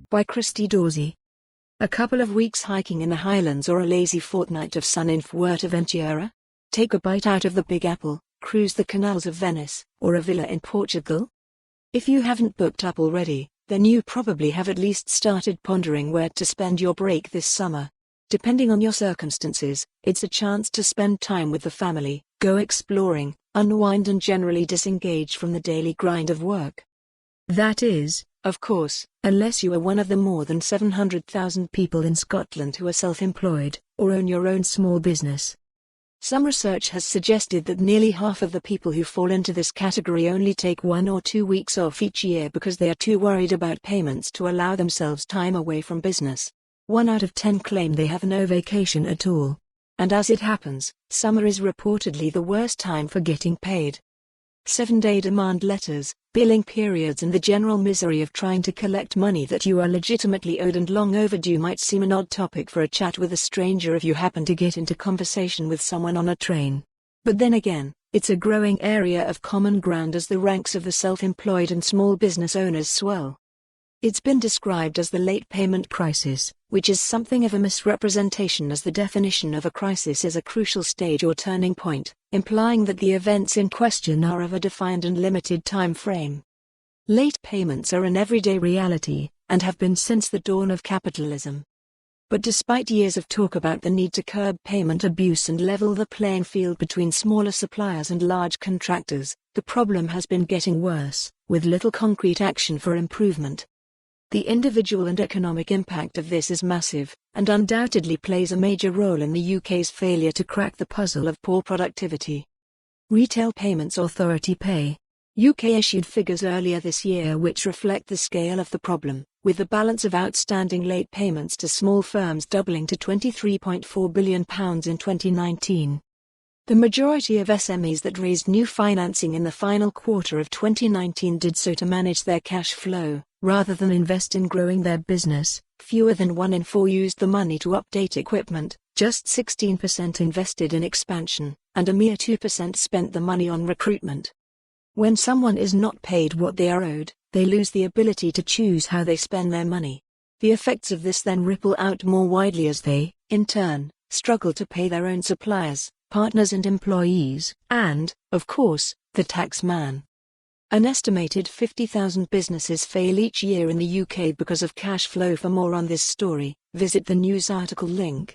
By Kristy Dorsey. A couple of weeks hiking in the Highlands or a lazy fortnight of sun in Fuerteventura? Take a bite out of the Big Apple, cruise the canals of Venice, or a villa in Portugal? If you haven't booked up already, then you probably have at least started pondering where to spend your break this summer. Depending on your circumstances, it's a chance to spend time with the family, go exploring, unwind and generally disengage from the daily grind of work. That is, of course, unless you are one of the more than 700,000 people in Scotland who are self-employed, or own your own small business. Some research has suggested that nearly half of the people who fall into this category only take 1 or 2 weeks off each year because they are too worried about payments to allow themselves time away from business. 1 out of 10 claim they have no vacation at all. And as it happens, summer is reportedly the worst time for getting paid. 7-day demand letters, billing periods and the general misery of trying to collect money that you are legitimately owed and long overdue might seem an odd topic for a chat with a stranger if you happen to get into conversation with someone on a train. But then again, it's a growing area of common ground as the ranks of the self-employed and small business owners swell. It's been described as the late payment crisis, which is something of a misrepresentation as the definition of a crisis is a crucial stage or turning point, implying that the events in question are of a defined and limited time frame. Late payments are an everyday reality, and have been since the dawn of capitalism. But despite years of talk about the need to curb payment abuse and level the playing field between smaller suppliers and large contractors, the problem has been getting worse, with little concrete action for improvement. The individual and economic impact of this is massive, and undoubtedly plays a major role in the UK's failure to crack the puzzle of poor productivity. Retail Payments Authority Pay. UK issued figures earlier this year which reflect the scale of the problem, with the balance of outstanding late payments to small firms doubling to £23.4 billion in 2019. The majority of SMEs that raised new financing in the final quarter of 2019 did so to manage their cash flow, rather than invest in growing their business. Fewer than 1 in 4 used the money to update equipment, just 16% invested in expansion, and a mere 2% spent the money on recruitment. When someone is not paid what they are owed, they lose the ability to choose how they spend their money. The effects of this then ripple out more widely as they, in turn, struggle to pay their own suppliers, partners and employees, and, of course, the tax man. An estimated 50,000 businesses fail each year in the UK because of cash flow. For more on this story, visit the news article link.